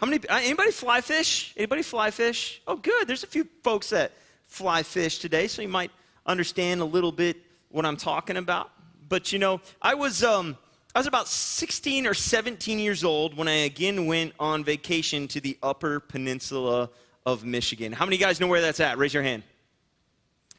Anybody fly fish? Anybody fly fish? Oh, good. There's a few folks that fly fish today, so you might understand a little bit what I'm talking about. But I was about 16 or 17 years old when I again went on vacation to the Upper Peninsula of Michigan. How many of you guys know where that's at? Raise your hand.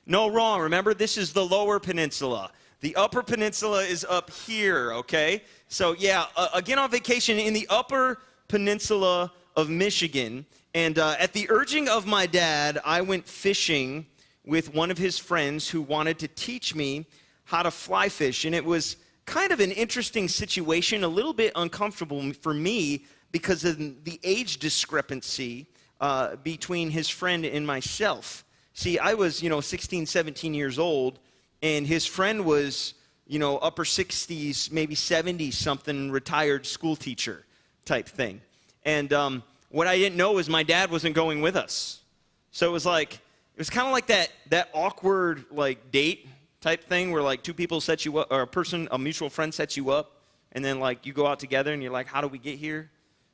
No, wrong. Remember, this is the Lower Peninsula. The Upper Peninsula is up here, okay? So, yeah, again on vacation in the Upper Peninsula of Michigan. And at the urging of my dad, I went fishing with one of his friends who wanted to teach me how to fly fish. And it was kind of an interesting situation, a little bit uncomfortable for me because of the age discrepancy between his friend and myself. See, I was, 16, 17 years old, and his friend was, upper 60s, maybe 70s something, retired school teacher type thing. And what I didn't know is my dad wasn't going with us. So it was kind of like that awkward, date type thing where, two people set you up, or a mutual friend sets you up, and then, you go out together, and you're like, how do we get here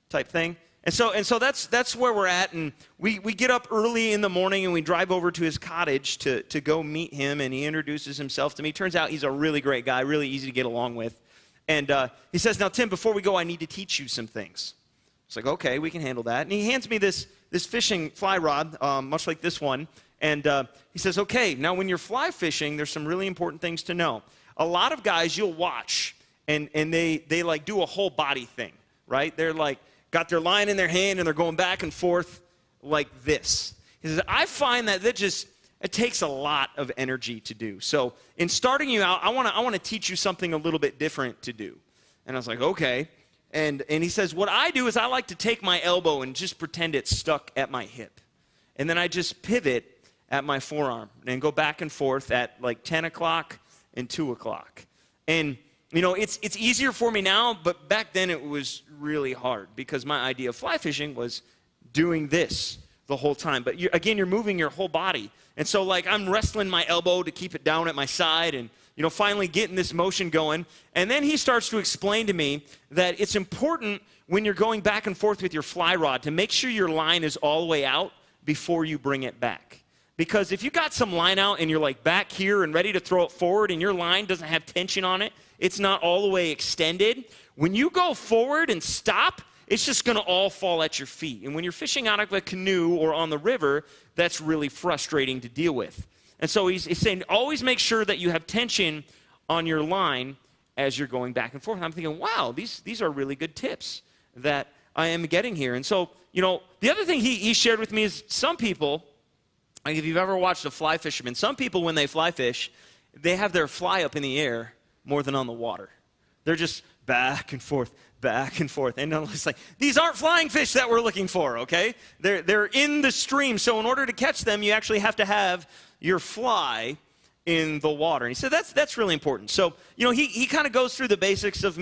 type thing. And so that's where we're at, and we get up early in the morning, and we drive over to his cottage to go meet him, and he introduces himself to me. Turns out he's a really great guy, really easy to get along with. And he says, now, Tim, before we go, I need to teach you some things. It's like, okay, we can handle that. And he hands me this fishing fly rod, much like this one, and he says, okay, now when you're fly fishing, there's some really important things to know. A lot of guys you'll watch, and they do a whole body thing, right? They're got their line in their hand, and they're going back and forth like this. He says, I find that it takes a lot of energy to do. So in starting you out, I want to teach you something a little bit different to do. And I was like, okay. And he says, what I do is I like to take my elbow and just pretend it's stuck at my hip. And then I just pivot at my forearm and go back and forth at 10 o'clock and 2 o'clock. And it's easier for me now, but back then it was really hard because my idea of fly fishing was doing this the whole time. But you're moving your whole body. And so I'm wrestling my elbow to keep it down at my side and, finally getting this motion going. And then he starts to explain to me that it's important when you're going back and forth with your fly rod to make sure your line is all the way out before you bring it back. Because if you got some line out and you're back here and ready to throw it forward and your line doesn't have tension on it, it's not all the way extended, when you go forward and stop, it's just going to all fall at your feet. And when you're fishing out of a canoe or on the river, that's really frustrating to deal with. And so he's saying, always make sure that you have tension on your line as you're going back and forth. And I'm thinking, wow, these are really good tips that I am getting here. And so, the other thing he shared with me is some people, if you've ever watched a fly fisherman, some people when they fly fish, they have their fly up in the air more than on the water. They're just back and forth, back and forth. And it's these aren't flying fish that we're looking for, okay? They're in the stream. So in order to catch them, you actually have to have your fly in the water. And he said that's really important. So, he kind of goes through the basics of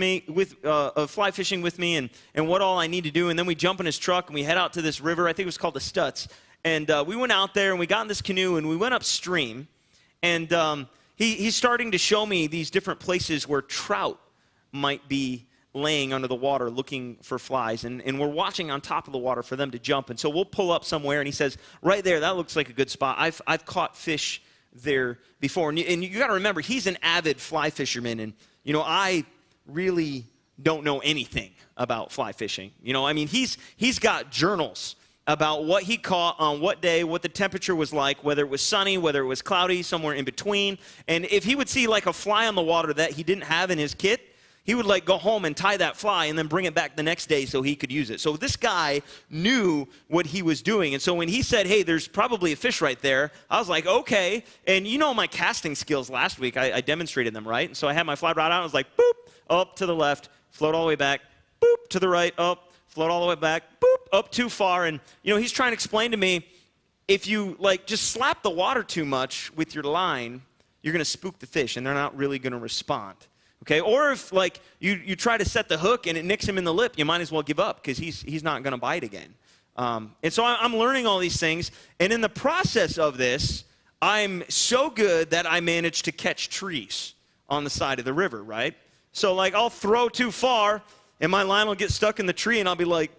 fly fishing with me and what all I need to do. And then we jump in his truck and we head out to this river. I think it was called the Stutz. And we went out there and we got in this canoe and we went upstream. And he's starting to show me these different places where trout might be laying under the water looking for flies. And we're watching on top of the water for them to jump. And so we'll pull up somewhere, and he says, right there, that looks like a good spot. I've caught fish there before. And you got to remember, he's an avid fly fisherman. And, I really don't know anything about fly fishing. He's got journals about what he caught on what day, what the temperature was like, whether it was sunny, whether it was cloudy, somewhere in between. And if he would see a fly on the water that he didn't have in his kit, he would go home and tie that fly and then bring it back the next day so he could use it. So this guy knew what he was doing. And so when he said, hey, there's probably a fish right there, I was like, okay. And my casting skills last week, I demonstrated them, right? And so I had my fly rod out, I was like, boop, up to the left, float all the way back, boop, to the right, up, float all the way back, boop, up too far. And, he's trying to explain to me, if you, just slap the water too much with your line, you're going to spook the fish, and they're not really going to respond. Okay? Or if, you try to set the hook and it nicks him in the lip, you might as well give up because he's not going to bite again. And so I'm learning all these things. And in the process of this, I'm so good that I managed to catch trees on the side of the river, right? So, I'll throw too far, and my line will get stuck in the tree, and I'll be like,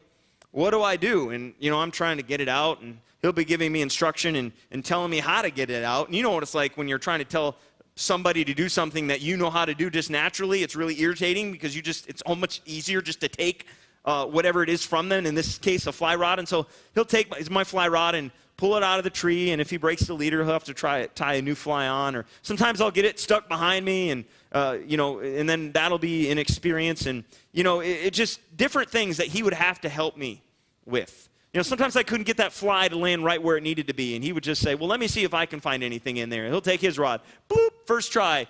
what do I do? And, I'm trying to get it out, and he'll be giving me instruction and telling me how to get it out. And you know what it's like when you're trying to tell somebody to do something that you know how to do just naturally. It's really irritating because it's so much easier just to take whatever it is from them, in this case, a fly rod. And so he'll take my fly rod and pull it out of the tree, and if he breaks the leader, he'll have to tie a new fly on. Or sometimes I'll get it stuck behind me, and and then that'll be an experience. And it just different things that he would have to help me with. Sometimes I couldn't get that fly to land right where it needed to be, and he would just say, well, let me see if I can find anything in there. He'll take his rod, bloop, first try,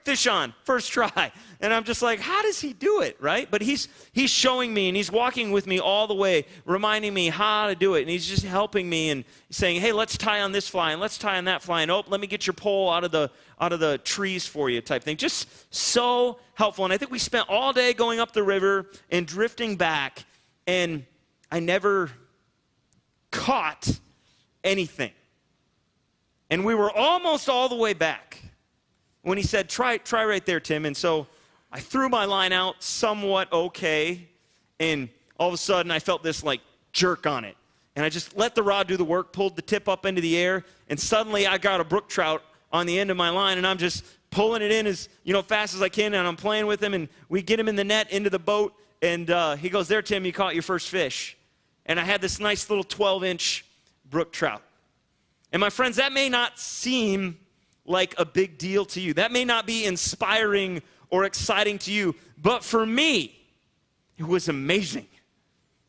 fish on, first try. And I'm just like, how does he do it, right? But he's showing me, and he's walking with me all the way, reminding me how to do it. And he's just helping me and saying, hey, let's tie on this fly, and let's tie on that fly, and let me get your pole out of the trees for you type thing. Just so helpful. And I think we spent all day going up the river and drifting back, and I never caught anything. And we were almost all the way back when he said, try right there, Tim. And so I threw my line out somewhat okay, and all of a sudden I felt this like jerk on it. And I just let the rod do the work, pulled the tip up into the air, and suddenly I got a brook trout on the end of my line, and I'm just pulling it in as fast as I can, and I'm playing with him, and we get him in the net into the boat, and he goes, there, Tim, you caught your first fish. And I had this nice little 12-inch brook trout. And my friends, that may not seem like a big deal to you. That may not be inspiring or exciting to you. But for me, it was amazing.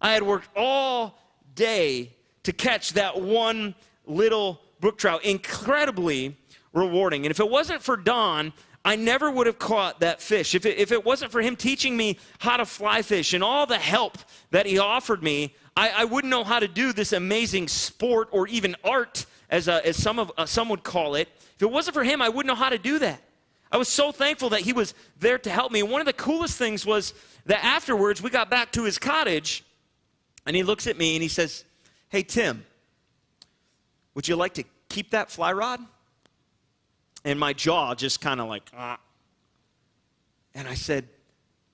I had worked all day to catch that one little brook trout. Incredibly rewarding. And if it wasn't for Don, I never would have caught that fish. If it wasn't for him teaching me how to fly fish and all the help that he offered me, I wouldn't know how to do this amazing sport, or even art, as some would call it. If it wasn't for him, I wouldn't know how to do that. I was so thankful that he was there to help me. One of the coolest things was that afterwards, we got back to his cottage, and he looks at me and he says, hey, Tim, would you like to keep that fly rod? And my jaw just kind of like, And I said,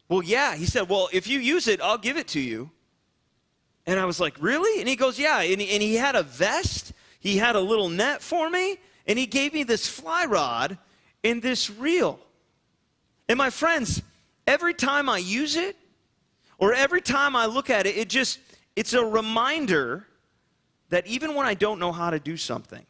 well, yeah. He said, well, if you use it, I'll give it to you. And I was like, really? And he goes, yeah. And he had a vest. He had a little net for me. And he gave me this fly rod and this reel. And my friends, every time I use it, or every time I look at it, it's a reminder that even when I don't know how to do something,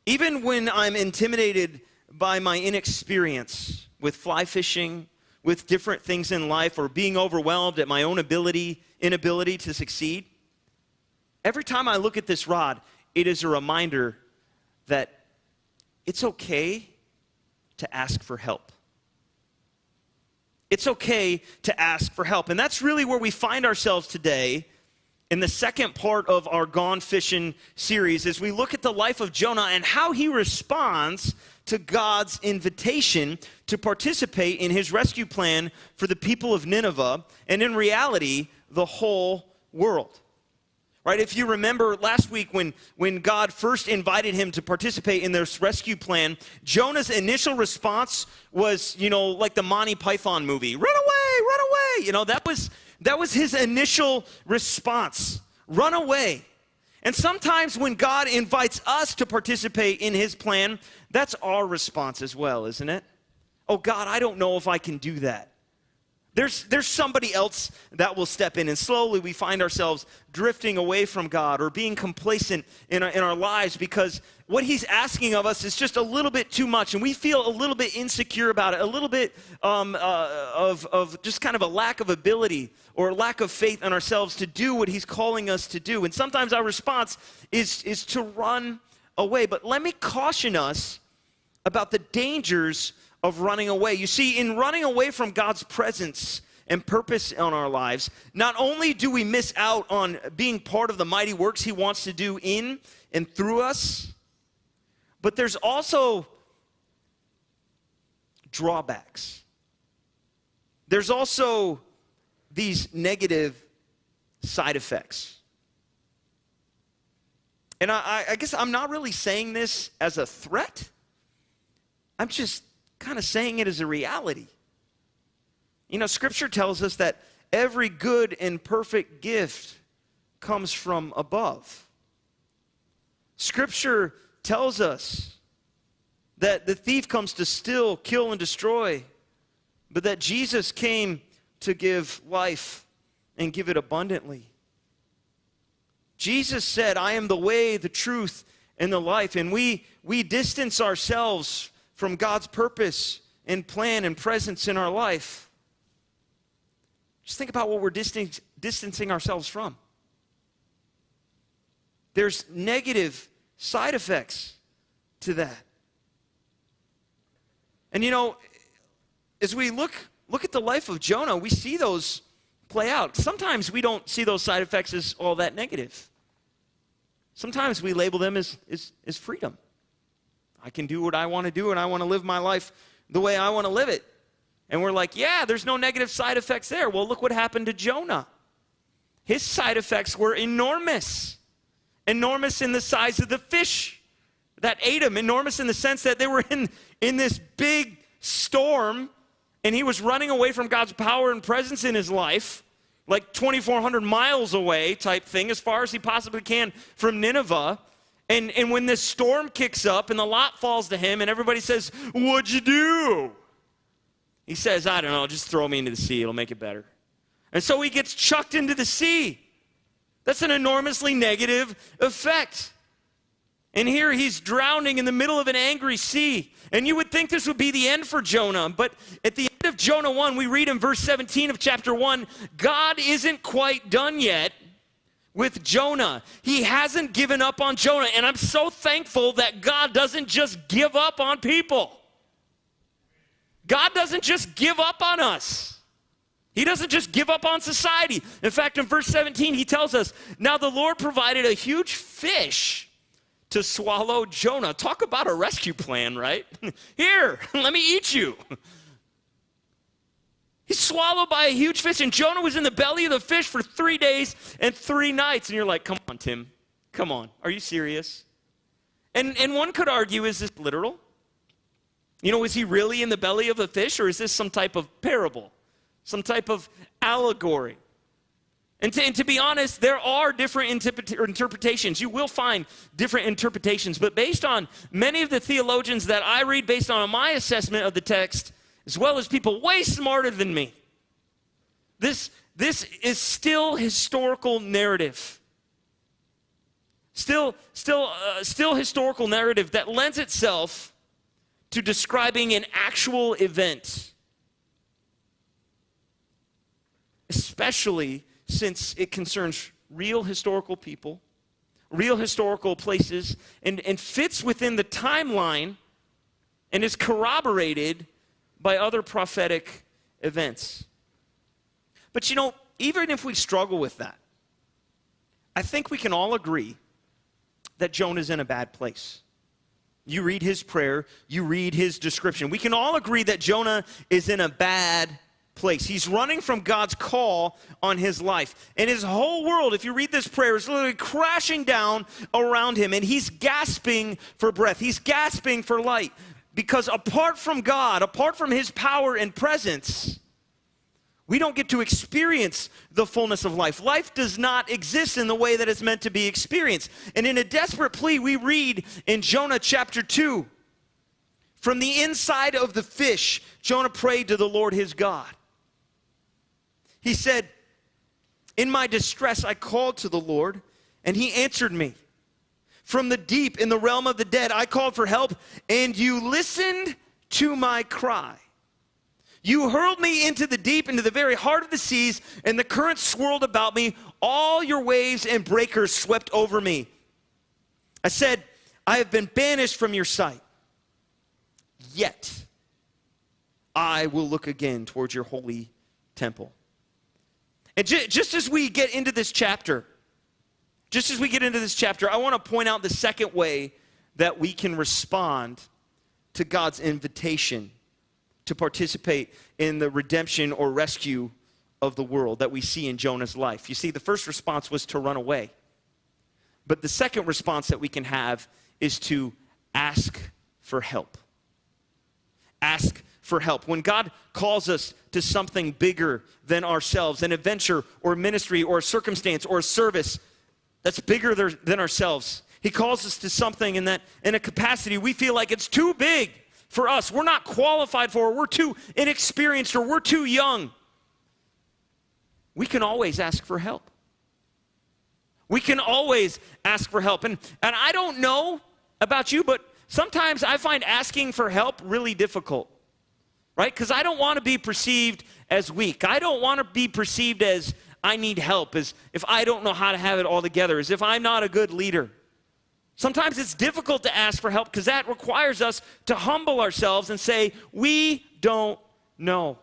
even when I'm intimidated by my inexperience with fly fishing, with different things in life, or being overwhelmed at my own inability to succeed, every time I look at this rod, it is a reminder that it's okay to ask for help. It's okay to ask for help. And that's really where we find ourselves today in the second part of our Gone Fishing series, as we look at the life of Jonah and how he responds to God's invitation to participate in his rescue plan for the people of Nineveh, and in reality, the whole world. Right? If you remember last week when God first invited him to participate in this rescue plan, Jonah's initial response was, like the Monty Python movie, run away, run away. That was his initial response, run away. And sometimes when God invites us to participate in his plan, that's our response as well, isn't it? Oh, God, I don't know if I can do that. There's somebody else that will step in, and slowly we find ourselves drifting away from God or being complacent in our lives because what he's asking of us is just a little bit too much, and we feel a little bit insecure about it, a little bit of just kind of a lack of ability or lack of faith in ourselves to do what he's calling us to do. And sometimes our response is to run away. But let me caution us about the dangers of running away. You see, in running away from God's presence and purpose on our lives, not only do we miss out on being part of the mighty works he wants to do in and through us, but there's also drawbacks. There's also these negative side effects. And I guess I'm not really saying this as a threat. I'm just kind of saying it as a reality. Scripture tells us that every good and perfect gift comes from above. Scripture tells us that the thief comes to steal, kill, and destroy, but that Jesus came to give life and give it abundantly. Jesus said, I am the way, the truth, and the life. And we distance ourselves from God's purpose and plan and presence in our life. Just think about what we're distancing ourselves from. There's negative side effects to that. And as we look at the life of Jonah, we see those play out. Sometimes we don't see those side effects as all that negative. Sometimes we label them as freedom. I can do what I want to do, and I want to live my life the way I want to live it. And we're like, yeah, there's no negative side effects there. Well, look what happened to Jonah. His side effects were enormous. Enormous in the size of the fish that ate him. Enormous in the sense that they were in this big storm, and he was running away from God's power and presence in his life, like 2,400 miles away type thing, as far as he possibly can from Nineveh. And when this storm kicks up and the lot falls to him and everybody says, what'd you do? He says, I don't know, just throw me into the sea. It'll make it better. And so he gets chucked into the sea. That's an enormously negative effect. And here he's drowning in the middle of an angry sea. And you would think this would be the end for Jonah. But at the end of Jonah 1, we read in verse 17 of chapter 1, God isn't quite done yet with Jonah. He hasn't given up on Jonah. And I'm so thankful that God doesn't just give up on people. God doesn't just give up on us. He doesn't just give up on society. In fact, in verse 17, he tells us, now the Lord provided a huge fish to swallow Jonah. Talk about a rescue plan, right? Here, let me eat you. He's swallowed by a huge fish, and Jonah was in the belly of the fish for 3 days and 3 nights. And you're like, come on, Tim. Come on. Are you serious? And one could argue, is this literal? Is he really in the belly of a fish, or is this some type of parable? Some type of allegory? And to be honest, there are different interpretations. You will find different interpretations. But based on many of the theologians that I read, based on my assessment of the text, as well as people way smarter than me, this is still historical narrative. Still historical narrative that lends itself to describing an actual event. Especially since it concerns real historical people, real historical places, and fits within the timeline and is corroborated by other prophetic events. But even if we struggle with that, I think we can all agree that Jonah's in a bad place. You read his prayer, you read his description. We can all agree that Jonah is in a bad place. He's running from God's call on his life. And his whole world, if you read this prayer, is literally crashing down around him. And he's gasping for breath. He's gasping for light. Because apart from God, apart from his power and presence, we don't get to experience the fullness of life. Life does not exist in the way that it's meant to be experienced. And in a desperate plea, we read in Jonah chapter 2, from the inside of the fish, Jonah prayed to the Lord his God. He said, in my distress, I called to the Lord, and he answered me. From the deep, in the realm of the dead, I called for help, and you listened to my cry. You hurled me into the deep, into the very heart of the seas, and the currents swirled about me. All your waves and breakers swept over me. I said, I have been banished from your sight. Yet, I will look again towards your holy temple. And just as we get into this chapter, I want to point out the second way that we can respond to God's invitation to participate in the redemption or rescue of the world that we see in Jonah's life. You see, the first response was to run away. But the second response that we can have is to ask for help. Ask for help, when God calls us to something bigger than ourselves, an adventure or ministry or a circumstance or a service that's bigger than ourselves, he calls us to something in a capacity we feel like it's too big for us. We're not qualified for it. We're too inexperienced or we're too young. We can always ask for help. We can always ask for help. And I don't know about you, but sometimes I find asking for help really difficult, right? Because I don't want to be perceived as weak. I don't want to be perceived as I need help, as if I don't know how to have it all together, as if I'm not a good leader. Sometimes it's difficult to ask for help because that requires us to humble ourselves and say, we don't know.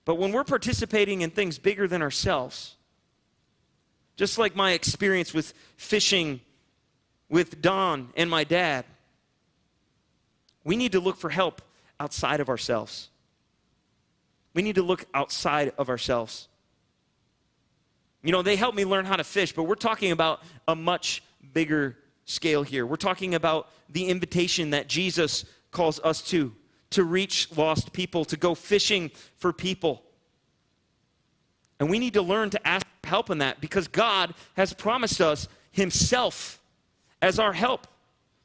But when we're participating in things bigger than ourselves, just like my experience with fishing with Don and my dad, we need to look for help outside of ourselves. We need to look outside of ourselves. You know, they helped me learn how to fish, but we're talking about a much bigger scale here. We're talking about the invitation that Jesus calls us to reach lost people, to go fishing for people. And we need to learn to ask for help in that because God has promised us himself as our help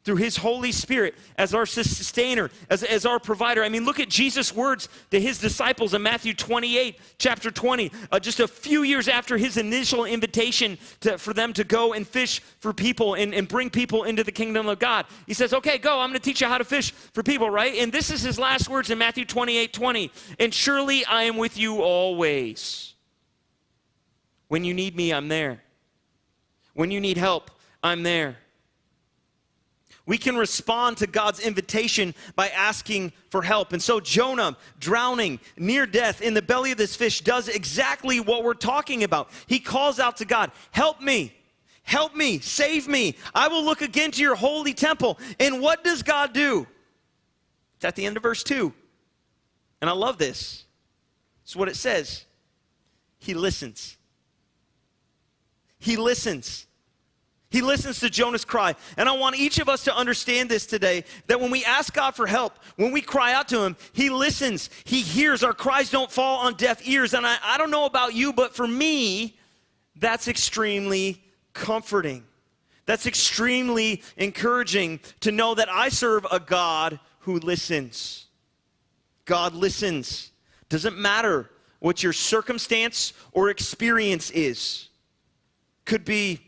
through his Holy Spirit, as our sustainer, as our provider. I mean, look at Jesus' words to his disciples in Matthew 28, chapter 20, just a few years after his initial invitation for them to go and fish for people and bring people into the kingdom of God. He says, okay, go, I'm going to teach you how to fish for people, right? And this is his last words in Matthew 28, 20. And surely I am with you always. When you need me, I'm there. When you need help, I'm there. We can respond to God's invitation by asking for help. And so Jonah, drowning near death in the belly of this fish, does exactly what we're talking about. He calls out to God, help me, save me. I will look again to your holy temple. And what does God do? It's at the end of verse 2. And I love this. It's what it says. He listens. He listens. He listens to Jonah's cry. And I want each of us to understand this today, that when we ask God for help, when we cry out to him, he listens. He hears. Our cries don't fall on deaf ears. And I don't know about you, but for me, that's extremely comforting. That's extremely encouraging to know that I serve a God who listens. God listens. Doesn't matter what your circumstance or experience is. Could be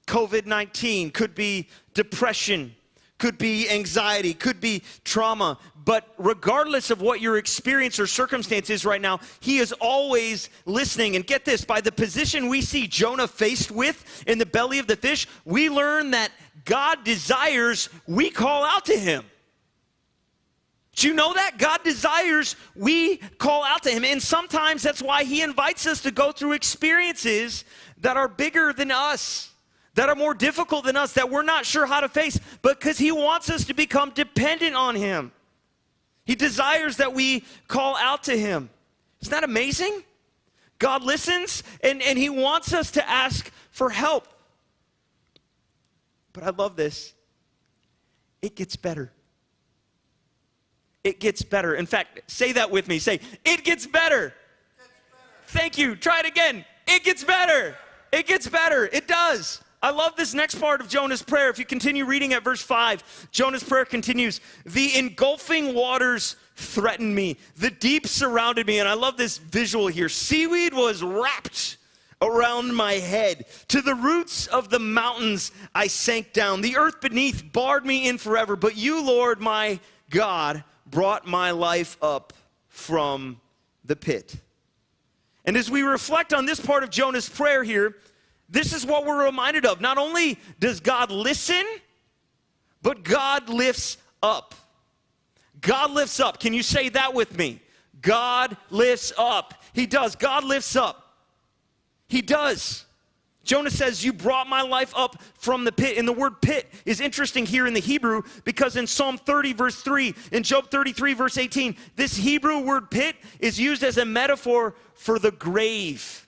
COVID-19, could be depression, could be anxiety, could be trauma. But regardless of what your experience or circumstance is right now, he is always listening. And get this, by the position we see Jonah faced with in the belly of the fish, we learn that God desires we call out to him. Do you know that? God desires we call out to him. And sometimes that's why he invites us to go through experiences that are bigger than us, that are more difficult than us, that we're not sure how to face, because he wants us to become dependent on him. He desires that we call out to him. Isn't that amazing? God listens, and he wants us to ask for help. But I love this. It gets better. It gets better. In fact, say that with me. Say, it gets better. Thank you. Try it again. It gets better. It gets better. It does. I love this next part of Jonah's prayer. If you continue reading at verse 5, Jonah's prayer continues. The engulfing waters threatened me. The deep surrounded me. And I love this visual here. Seaweed was wrapped around my head. To the roots of the mountains I sank down. The earth beneath barred me in forever. But you, Lord, my God, brought my life up from the pit. And as we reflect on this part of Jonah's prayer here, this is what we're reminded of. Not only does God listen, but God lifts up. God lifts up. Can you say that with me? God lifts up. He does. God lifts up. He does. Jonah says, you brought my life up from the pit. And the word pit is interesting here in the Hebrew because in Psalm 30, verse 3, in Job 33, verse 18, this Hebrew word pit is used as a metaphor for the grave,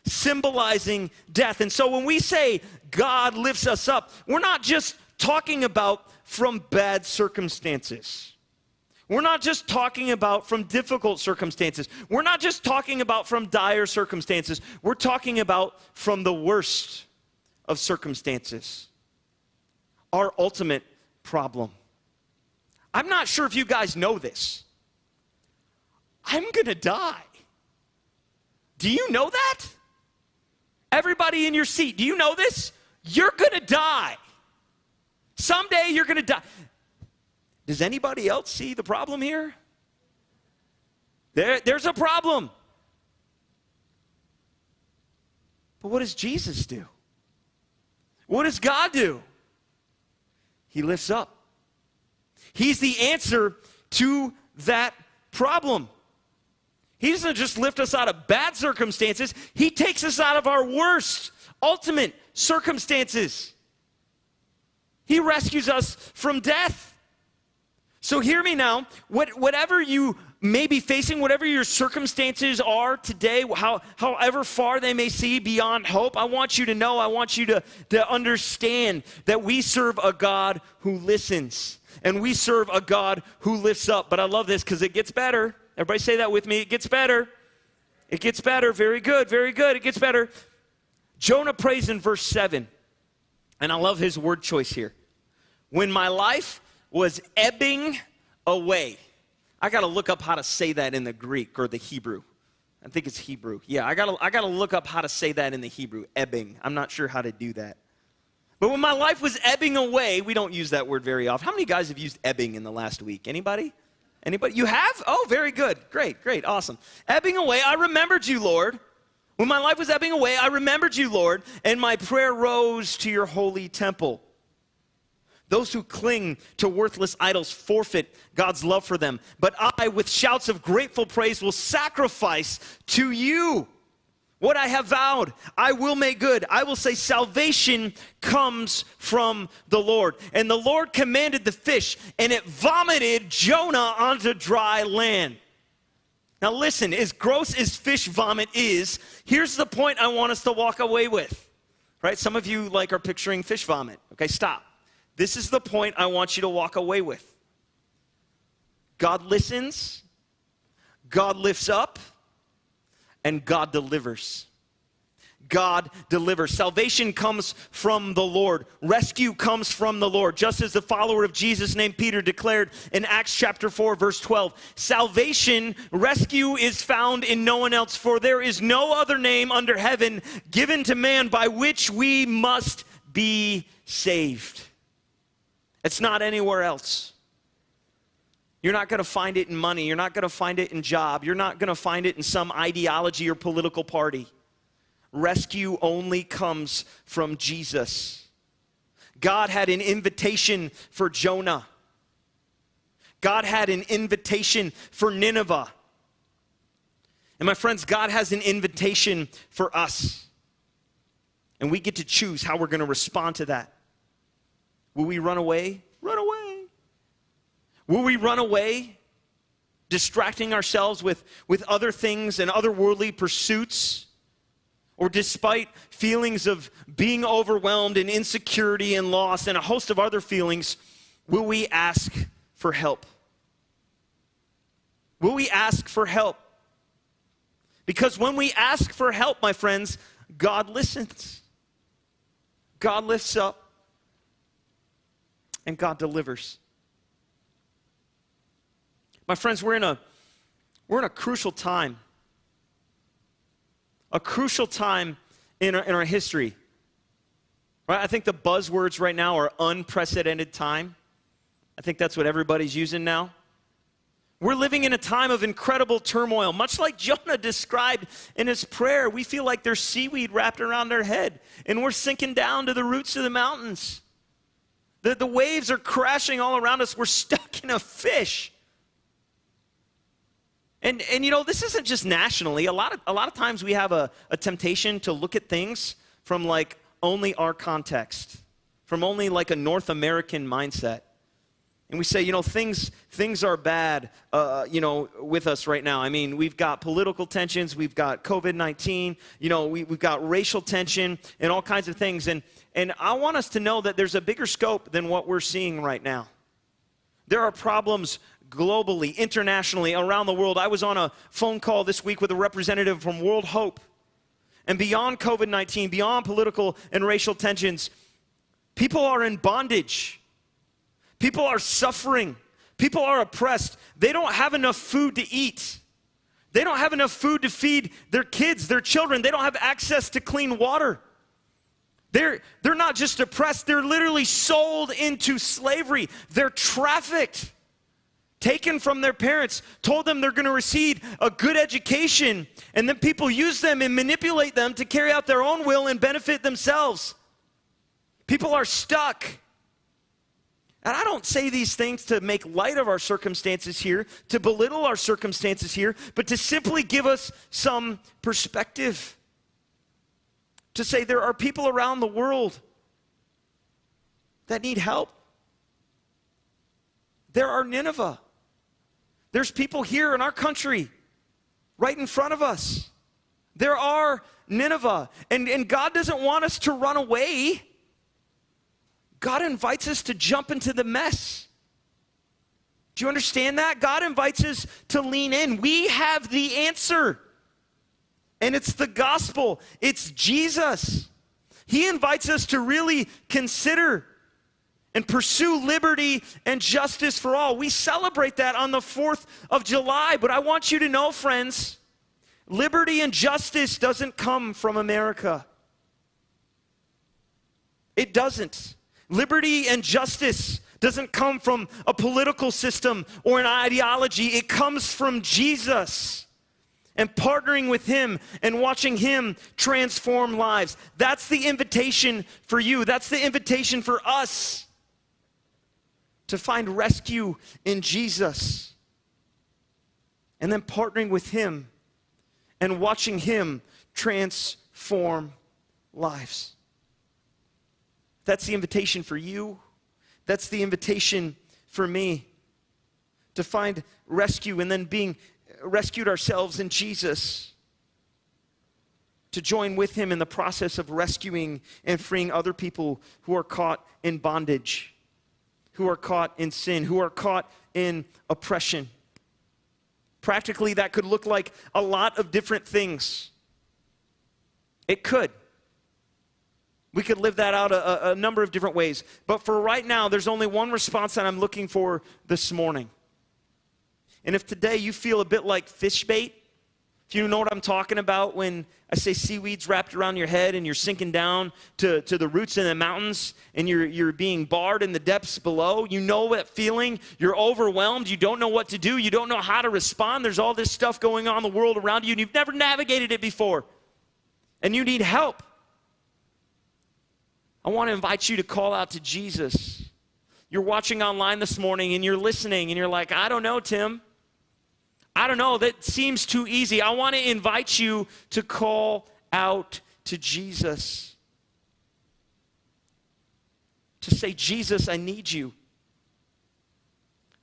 symbolizing death. And so when we say God lifts us up, we're not just talking about from bad circumstances. We're not just talking about from difficult circumstances. We're not just talking about from dire circumstances. We're talking about from the worst of circumstances. Our ultimate problem. I'm not sure if you guys know this. I'm gonna die. Do you know that? Everybody in your seat, do you know this? You're gonna die. Someday you're gonna die. Does anybody else see the problem here? There's a problem. But what does Jesus do? What does God do? He lifts up. He's the answer to that problem. He doesn't just lift us out of bad circumstances. He takes us out of our worst, ultimate circumstances. He rescues us from death. So hear me now, whatever you may be facing, whatever your circumstances are today, however far they may see beyond hope, I want you to know, I want you to understand that we serve a God who listens, and we serve a God who lifts up. But I love this because it gets better. Everybody say that with me. It gets better. It gets better. Very good, very good. It gets better. Jonah prays in verse 7, and I love his word choice here. When my life was ebbing away. I got to look up how to say that in the Greek or the Hebrew. I think it's Hebrew. Yeah, I got to look up how to say that in the Hebrew, ebbing. I'm not sure how to do that. But when my life was ebbing away, we don't use that word very often. How many guys have used ebbing in the last week? Anybody? Anybody? You have? Oh, very good. Great, great, awesome. Ebbing away, I remembered you, Lord. When my life was ebbing away, I remembered you, Lord, and my prayer rose to your holy temple. Those who cling to worthless idols forfeit God's love for them. But I, with shouts of grateful praise, will sacrifice to you what I have vowed. I will make good. I will say salvation comes from the Lord. And the Lord commanded the fish, and it vomited Jonah onto dry land. Now listen, as gross as fish vomit is, here's the point I want us to walk away with. Right? Some of you are picturing fish vomit. Okay, stop. This is the point I want you to walk away with. God listens, God lifts up, and God delivers. God delivers. Salvation comes from the Lord. Rescue comes from the Lord. Just as the follower of Jesus named Peter declared in Acts chapter 4, verse 12, salvation, rescue is found in no one else, for there is no other name under heaven given to man by which we must be saved. It's not anywhere else. You're not going to find it in money. You're not going to find it in job. You're not going to find it in some ideology or political party. Rescue only comes from Jesus. God had an invitation for Jonah. God had an invitation for Nineveh. And my friends, God has an invitation for us. And we get to choose how we're going to respond to that. Will we run away? Run away. Will we run away, distracting ourselves with other things and other worldly pursuits? Or despite feelings of being overwhelmed and insecurity and loss and a host of other feelings, will we ask for help? Will we ask for help? Because when we ask for help, my friends, God listens. God lifts up. And God delivers. My friends, we're in a crucial time. A crucial time in our history. Right? I think the buzzwords right now are unprecedented time. I think that's what everybody's using now. We're living in a time of incredible turmoil. Much like Jonah described in his prayer, we feel like there's seaweed wrapped around our head, and we're sinking down to the roots of the mountains. The waves are crashing all around us. We're stuck in a fish. And this isn't just nationally. A lot of times we have a temptation to look at things from only our context, from only a North American mindset. And we say, things are bad, with us right now. I mean, we've got political tensions, we've got COVID-19, we've got racial tension and all kinds of things. And I want us to know that there's a bigger scope than what we're seeing right now. There are problems globally, internationally, around the world. I was on a phone call this week with a representative from World Hope. And beyond COVID-19, beyond political and racial tensions, people are in bondage. People are suffering. People are oppressed. They don't have enough food to eat. They don't have enough food to feed their kids, their children. They don't have access to clean water. They're not just oppressed, they're literally sold into slavery. They're trafficked, taken from their parents, told them they're going to receive a good education, and then people use them and manipulate them to carry out their own will and benefit themselves. People are stuck. And I don't say these things to make light of our circumstances here, to belittle our circumstances here, but to simply give us some perspective. To say there are people around the world that need help. There are Nineveh. There's people here in our country, right in front of us. There are Nineveh. And God doesn't want us to run away. God invites us to jump into the mess. Do you understand that? God invites us to lean in. We have the answer. And it's the gospel. It's Jesus. He invites us to really consider and pursue liberty and justice for all. We celebrate that on the 4th of July. But I want you to know, friends, liberty and justice doesn't come from America. It doesn't. Liberty and justice doesn't come from a political system or an ideology. It comes from Jesus and partnering with him and watching him transform lives. That's the invitation for you. That's the invitation for us to find rescue in Jesus and then partnering with him and watching him transform lives. That's the invitation for you. That's the invitation for me to find rescue and then being rescued ourselves in Jesus, to join with him in the process of rescuing and freeing other people who are caught in bondage, who are caught in sin, who are caught in oppression. Practically, that could look like a lot of different things. It could. We could live that out a number of different ways. But for right now, there's only one response that I'm looking for this morning. And if today you feel a bit like fish bait, if you know what I'm talking about when I say seaweed's wrapped around your head and you're sinking down to the roots in the mountains and you're being barred in the depths below, you know that feeling. You're overwhelmed. You don't know what to do. You don't know how to respond. There's all this stuff going on in the world around you and you've never navigated it before. And you need help. I want to invite you to call out to Jesus. You're watching online this morning and you're listening and you're like, I don't know, Tim. I don't know, that seems too easy. I want to invite you to call out to Jesus. To say, Jesus, I need you.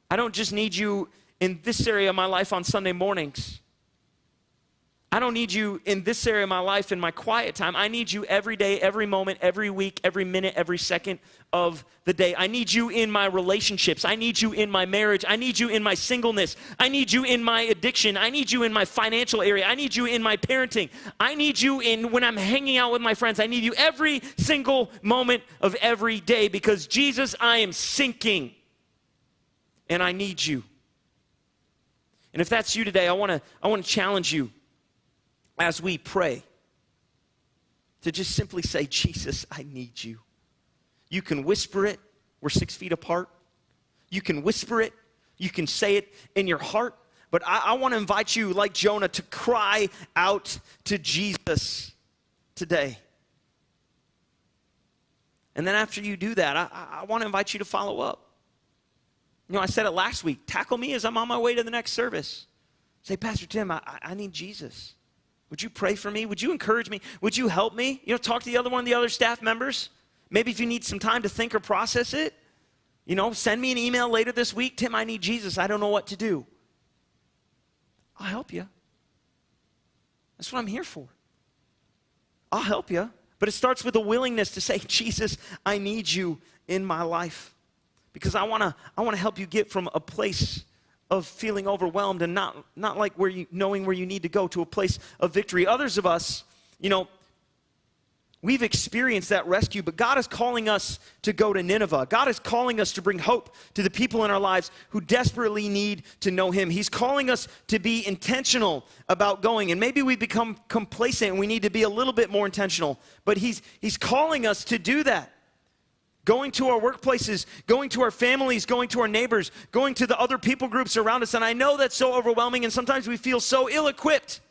I don't just need you in this area of my life on Sunday mornings. I don't need you in this area of my life in my quiet time. I need you every day, every moment, every week, every minute, every second of the day. I need you in my relationships. I need you in my marriage. I need you in my singleness. I need you in my addiction. I need you in my financial area. I need you in my parenting. I need you in when I'm hanging out with my friends. I need you every single moment of every day because Jesus, I am sinking and I need you. And if that's you today, I want to challenge you as we pray, to just simply say, Jesus, I need you. You can whisper it. We're 6 feet apart. You can whisper it. You can say it in your heart. But I want to invite you, like Jonah, to cry out to Jesus today. And then after you do that, I want to invite you to follow up. I said it last week. Tackle me as I'm on my way to the next service. Say, Pastor Tim, I need Jesus. Would you pray for me? Would you encourage me? Would you help me? Talk to the other staff members. Maybe if you need some time to think or process it. Send me an email later this week. Tim, I need Jesus. I don't know what to do. I'll help you. That's what I'm here for. I'll help you. But it starts with a willingness to say, Jesus, I need you in my life. Because I want to help you get from a place of feeling overwhelmed and not like knowing where you need to go to a place of victory. Others of us, we've experienced that rescue, but God is calling us to go to Nineveh. God is calling us to bring hope to the people in our lives who desperately need to know him. He's calling us to be intentional about going. And maybe we become complacent and we need to be a little bit more intentional. But he's calling us to do that. Going to our workplaces, going to our families, going to our neighbors, going to the other people groups around us. And I know that's so overwhelming, and sometimes we feel so ill-equipped.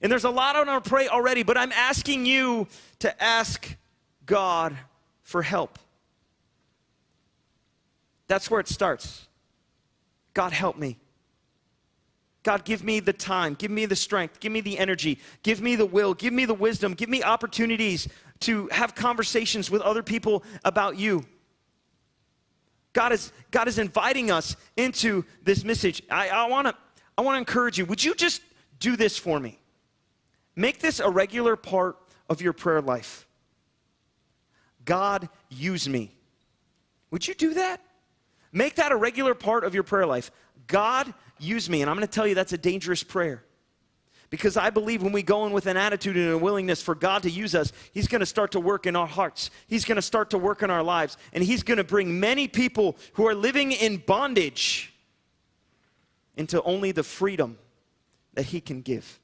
And there's a lot on our plate already, but I'm asking you to ask God for help. That's where it starts. God, help me. God, give me the time, give me the strength, give me the energy, give me the will, give me the wisdom, give me opportunities to have conversations with other people about you. God is inviting us into this message. I want to encourage you. Would you just do this for me? Make this a regular part of your prayer life. God, use me. Would you do that? Make that a regular part of your prayer life. God, use me. And I'm going to tell you that's a dangerous prayer. Because I believe when we go in with an attitude and a willingness for God to use us, he's going to start to work in our hearts. He's going to start to work in our lives. And he's going to bring many people who are living in bondage into only the freedom that he can give.